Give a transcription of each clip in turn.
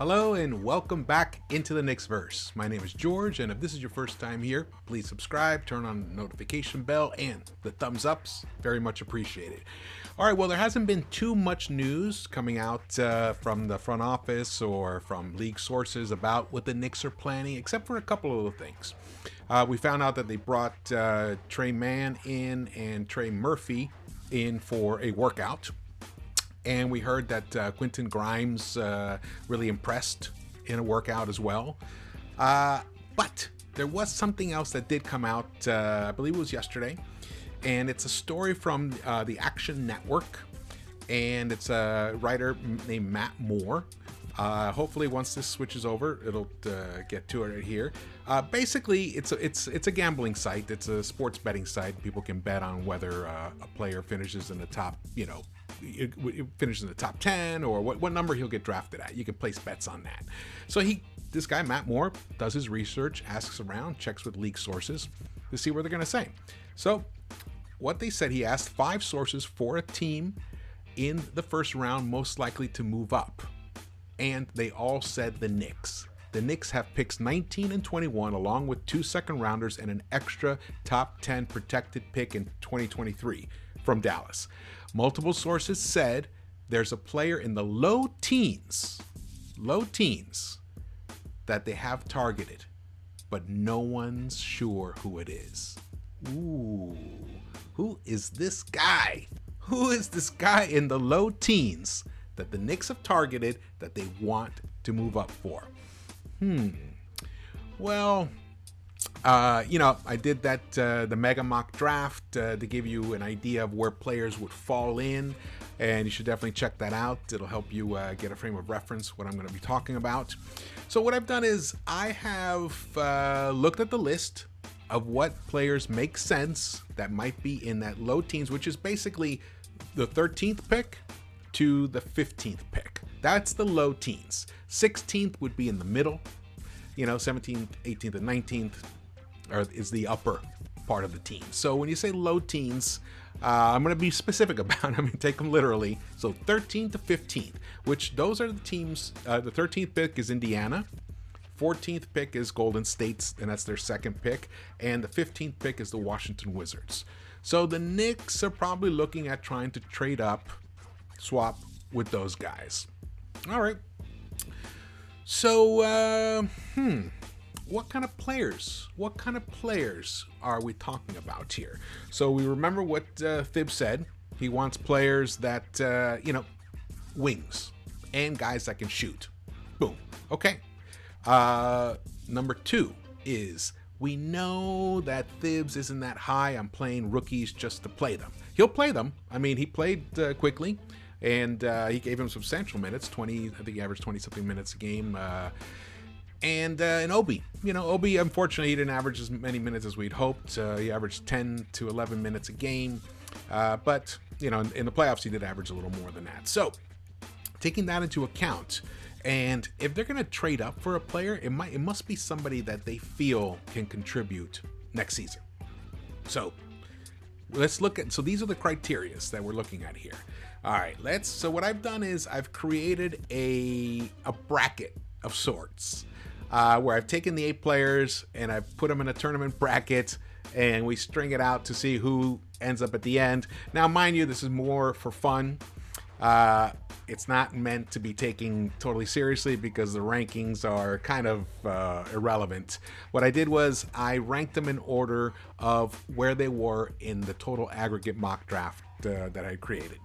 Hello and welcome back into the Knicks-Verse. My name is George, and if this is your first time here, please subscribe, turn on the notification bell, and the thumbs ups. Very much appreciated. All right, well, there hasn't been too much news coming out from the front office or from league sources about what the Knicks are planning, except for a couple of little things. We found out that they brought Trey Mann in and Trey Murphy in for a workout. And we heard that Quentin Grimes really impressed in a workout as well. But there was something else that did come out, I believe it was yesterday. And it's a story from the Action Network. And it's a writer named Matt Moore. Hopefully once this switches over, it'll get to it right here. Basically, it's a gambling site. It's a sports betting site. People can bet on whether a player finishes in the top, finishes in the top 10 or what number he'll get drafted at. You can place bets on that. So this guy, Matt Moore, does his research, asks around, checks with league sources to see what they're going to say. So what they said, he asked 5 sources for a team in the first round most likely to move up. And they all said the Knicks. The Knicks have picks 19 and 21 along with 2 second rounders and an extra top 10 protected pick in 2023 from Dallas. Multiple sources said there's a player in the low teens that they have targeted, but no one's sure who it is. Ooh, who is this guy? Who is this guy in the low teens that the Knicks have targeted that they want to move up for? Well, I did that, the mega mock draft to give you an idea of where players would fall in, and you should definitely check that out. It'll help you get a frame of reference what I'm going to be talking about. So what I've done is I have looked at the list of what players make sense that might be in that low teens, which is basically the 13th pick to the 15th pick. That's the low teens. 16th would be in the middle. 17th, 18th, and 19th is the upper part of the teens. So when you say low teens, I'm going to be specific about it. I'm going to take them literally. So 13th to 15th, which those are the teams. The 13th pick is Indiana. 14th pick is Golden State, and that's their second pick. And the 15th pick is the Washington Wizards. So the Knicks are probably looking at trying to trade up, swap with those guys. All right. So, what kind of players are we talking about here? So we remember what Thibs said. He wants players that, wings and guys that can shoot. Boom. Okay. Number 2 is we know that Thibs isn't that high on playing rookies just to play them. He'll play them. I mean, he played quickly. And he gave him substantial minutes, 20, I think he averaged 20-something minutes a game. And Obi, Obi, unfortunately, he didn't average as many minutes as we'd hoped. He averaged 10 to 11 minutes a game. But, in the playoffs, he did average a little more than that. So, taking that into account, and if they're going to trade up for a player, it must be somebody that they feel can contribute next season. So, let's look at, so these are the criterias that we're looking at here. All right, so what I've done is I've created a bracket of sorts where I've taken the 8 players and I've put them in a tournament bracket and we string it out to see who ends up at the end. Now, mind you, this is more for fun. It's not meant to be taken totally seriously because the rankings are kind of irrelevant. What I did was I ranked them in order of where they were in the total aggregate mock draft that I created.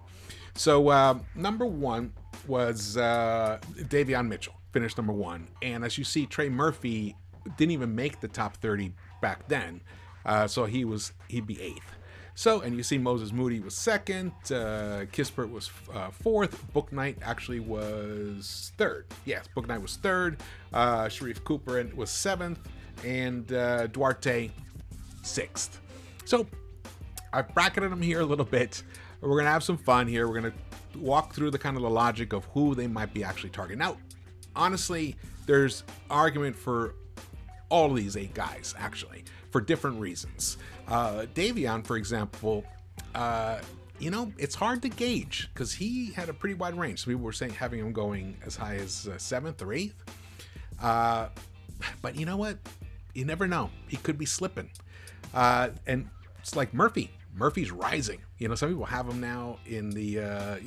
So number 1 was Davion Mitchell, finished number 1. And as you see, Trey Murphy didn't even make the top 30 back then. So he'd be 8th. So, and you see Moses Moody was 2nd, Kispert was 4th, Bouknight actually was 3rd. Yes, Bouknight was 3rd, Sharife Cooper was 7th, and Duarte 6th. So, I've bracketed them here a little bit. We're going to have some fun here. We're going to walk through the kind of the logic of who they might be actually targeting. Now, honestly, there's argument for all of these 8 guys, actually, for different reasons. Davion, for example, it's hard to gauge because he had a pretty wide range. So people were saying having him going as high as 7th or 8th. But you know what? You never know. He could be slipping. And it's like Murphy. Murphy's rising. Some people have him now in the,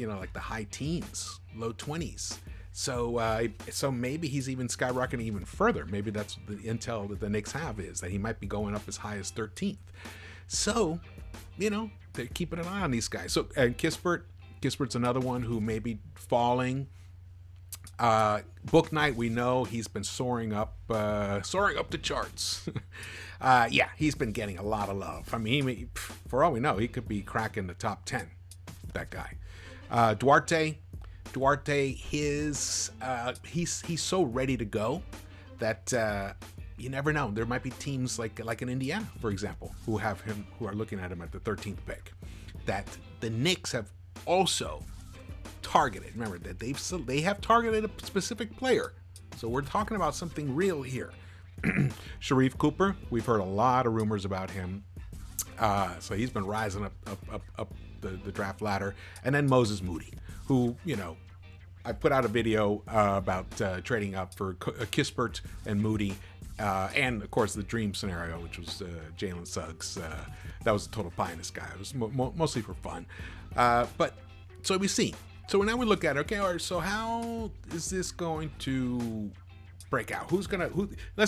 like the high teens, low 20s. So maybe he's even skyrocketing even further. Maybe that's the intel that the Knicks have, is that he might be going up as high as 13th. So, they're keeping an eye on these guys. So, and Kispert's another one who may be falling. Bouknight, we know he's been soaring up the charts. Yeah, he's been getting a lot of love. I mean, for all we know, he could be cracking the top 10. That guy. Duarte, he's so ready to go that you never know. There might be teams like in Indiana, for example, who are looking at him at the 13th pick. That the Knicks have also targeted. Remember that they have targeted a specific player. So we're talking about something real here. Sharife Cooper, we've heard a lot of rumors about him. So he's been rising up the draft ladder. And then Moses Moody, who, I put out a video about trading up for Kispert and Moody. And of course the dream scenario, which was Jalen Suggs. That was a total pie in the sky. It was mostly for fun. But so we see. So now we look at, okay, all right, so how is this going to break out? Let's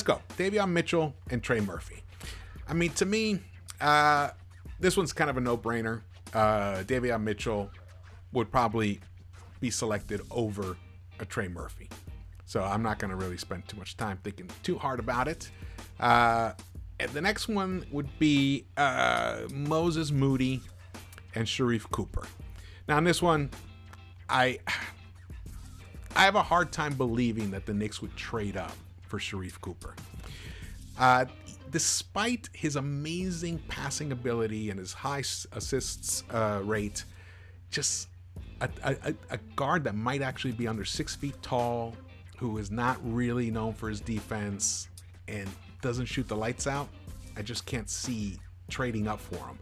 go. Davion Mitchell and Trey Murphy. I mean, to me, this one's kind of a no-brainer. Davion Mitchell would probably be selected over a Trey Murphy. So I'm not going to really spend too much time thinking too hard about it. And the next one would be Moses Moody and Sharife Cooper. Now, in this one, I have a hard time believing that the Knicks would trade up for Sharife Cooper. Despite his amazing passing ability and his high assists rate, just a guard that might actually be under 6 feet tall, who is not really known for his defense and doesn't shoot the lights out, I just can't see trading up for him.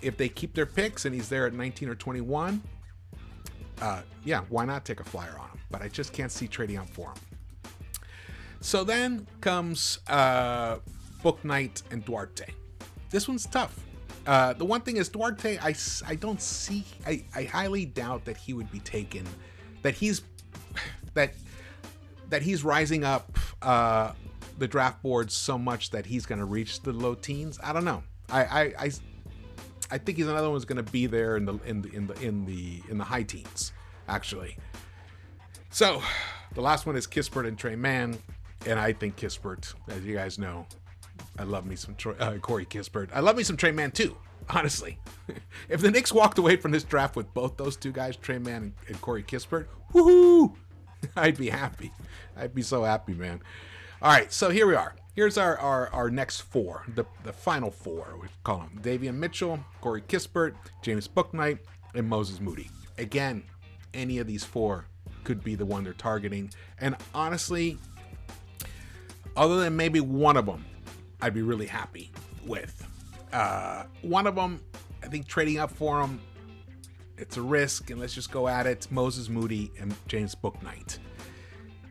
If they keep their picks and he's there at 19 or 21, yeah, why not take a flyer on him? But I just can't see trading up for him. So then comes Bouknight and Duarte. This one's tough. The one thing is Duarte, I don't see, I highly doubt that he would be taken, that he's rising up the draft board so much that he's going to reach the low teens. I don't know. I think he's another one who's going to be there in the high teens, actually. So the last one is Kispert and Trey Mann, and I think Kispert, as you guys know, I love me some Corey Kispert. I love me some Trey Mann too, honestly. If the Knicks walked away from this draft with both those two guys, Trey Mann and Corey Kispert, woohoo! I'd be happy. I'd be so happy, man. All right, so here we are. Here's our next four, the final four, we call them. Davion Mitchell, Corey Kispert, James Bouknight, and Moses Moody. Again, any of these four could be the one they're targeting. And honestly, other than maybe one of them, I'd be really happy with. One of them, I think trading up for them, it's a risk, and let's just go at it. Moses Moody and James Bouknight.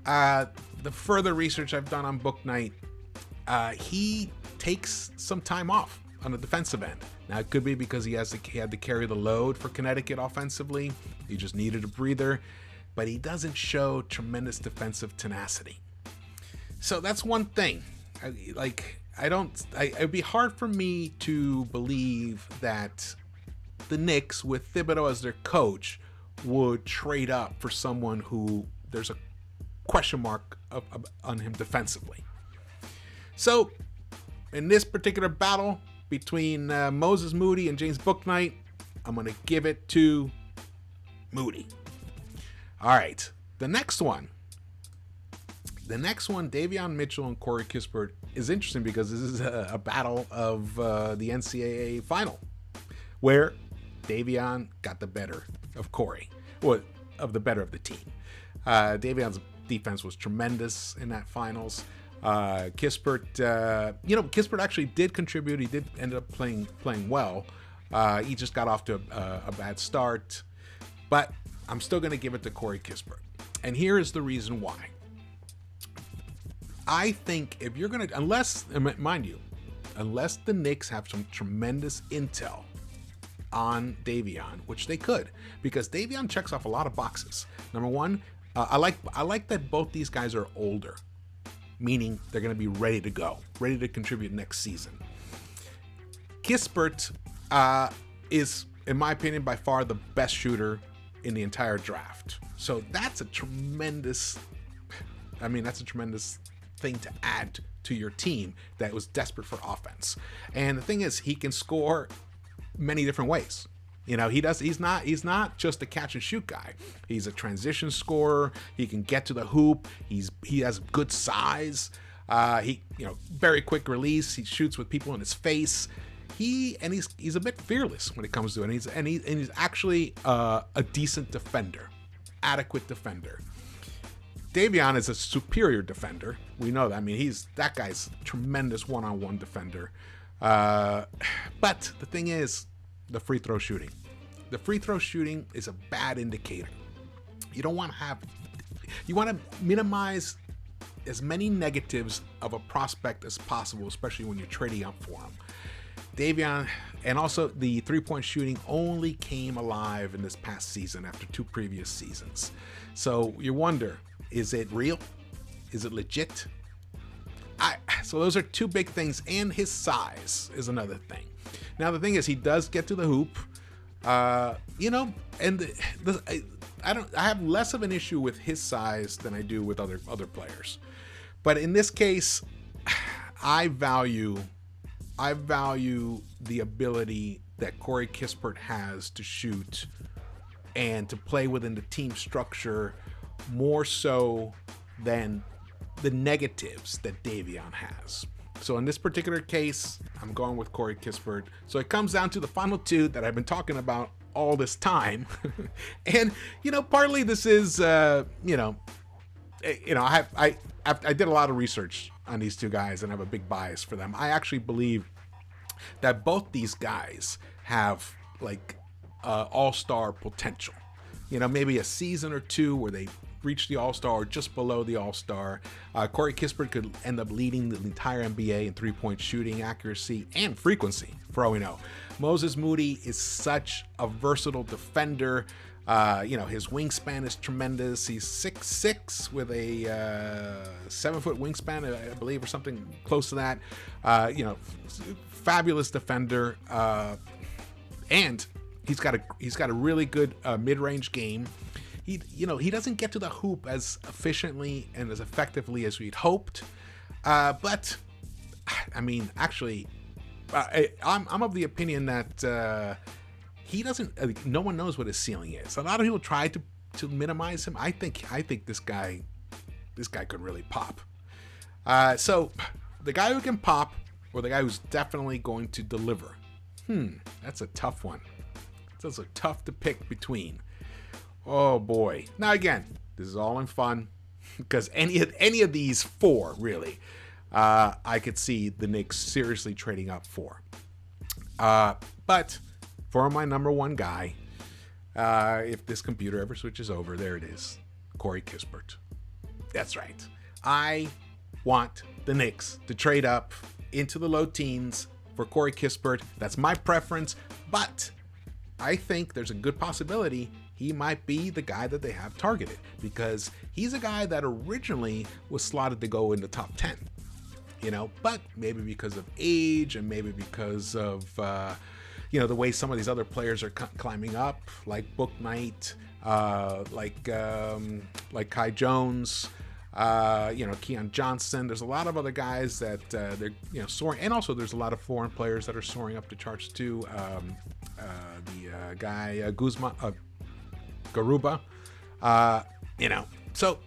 The further research I've done on Bouknight, he takes some time off on the defensive end. Now, it could be because he had to carry the load for Connecticut offensively. He just needed a breather, but he doesn't show tremendous defensive tenacity. So that's one thing. It'd be hard for me to believe that the Knicks, with Thibodeau as their coach, would trade up for someone who there's a question mark on him defensively. So, in this particular battle between Moses Moody and James Bouknight, I'm going to give it to Moody. All right, the next one, Davion Mitchell and Corey Kispert, is interesting because this is a battle of the NCAA final, where Davion got the better of Corey, or of the better of the team. Davion's defense was tremendous in that finals. Kispert, Kispert actually did contribute. He did end up playing well. He just got off to a bad start, but I'm still going to give it to Corey Kispert. And here is the reason why. I think if you're going to, unless the Knicks have some tremendous intel on Davion, which they could, because Davion checks off a lot of boxes. Number one, I like that both these guys are older, meaning they're going to be ready to go, ready to contribute next season. Kispert is, in my opinion, by far the best shooter in the entire draft. So that's a tremendous thing to add to your team that was desperate for offense. And the thing is, he can score many different ways. He's not just a catch and shoot guy. He's a transition scorer. He can get to the hoop. He has good size. Very quick release. He shoots with people in his face. He's a bit fearless when it comes to it. And he's actually a decent defender, adequate defender. Davion is a superior defender. We know that. I mean, that guy's a tremendous one-on-one defender. But the thing is, the free throw shooting. The free throw shooting is a bad indicator. You want to minimize as many negatives of a prospect as possible, especially when you're trading up for him. Davion, and also the three-point shooting only came alive in this past season after 2 previous seasons. So you wonder, is it real? Is it legit? So those are 2 big things, and his size is another thing. Now the thing is, he does get to the hoop, and I have less of an issue with his size than I do with other players. But in this case, I value the ability that Corey Kispert has to shoot and to play within the team structure more so than the negatives that Davion has. So in this particular case, I'm going with Corey Kispert. So it comes down to the final 2 that I've been talking about all this time. And, partly this is, I did a lot of research on these 2 guys and I have a big bias for them. I actually believe that both these guys have all-star potential. Maybe a season or 2 where they reach the All-Star or just below the All-Star. Corey Kispert could end up leading the entire NBA in three-point shooting accuracy and frequency, for all we know. Moses Moody is such a versatile defender. His wingspan is tremendous. He's 6'6" with a 7-foot wingspan, I believe, or something close to that. Fabulous defender. And he's got a really good mid-range game. He doesn't get to the hoop as efficiently and as effectively as we'd hoped. But I mean, actually, I'm of the opinion that he doesn't. No one knows what his ceiling is. A lot of people try to minimize him. I think this guy could really pop. So the guy who can pop, or the guy who's definitely going to deliver. That's a tough one. Those are tough to pick between. Oh boy. Now again, this is all in fun because any of these 4 really, I could see the Knicks seriously trading up for. But for my number 1 guy, if this computer ever switches over, there it is, Corey Kispert. That's right. I want the Knicks to trade up into the low teens for Corey Kispert. That's my preference, but I think there's a good possibility he might be the guy that they have targeted, because he's a guy that originally was slotted to go in the top 10, but maybe because of age and maybe because of, the way some of these other players are climbing up, like Bouknight, like Kai Jones, Keon Johnson. There's a lot of other guys that they're soaring, and also there's a lot of foreign players that are soaring up the charts too. The guy Garuba, So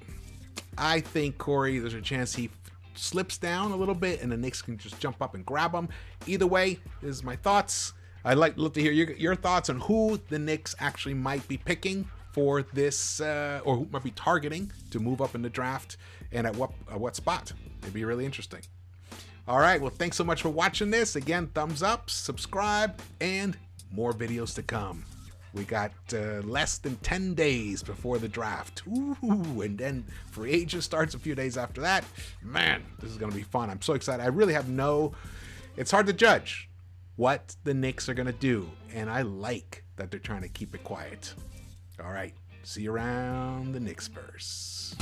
I think Corey, there's a chance he slips down a little bit, and the Knicks can just jump up and grab him. Either way, this is my thoughts. I'd love to hear your thoughts on who the Knicks actually might be picking for this, or who might be targeting to move up in the draft, and at what spot. It'd be really interesting. All right, well, thanks so much for watching this. Again, thumbs up, subscribe, and more videos to come. We got less than 10 days before the draft. Ooh, and then free agent starts a few days after that. Man, this is going to be fun. I'm so excited. I really have it's hard to judge what the Knicks are going to do. And I like that they're trying to keep it quiet. All right. See you around the Knicks-Verse.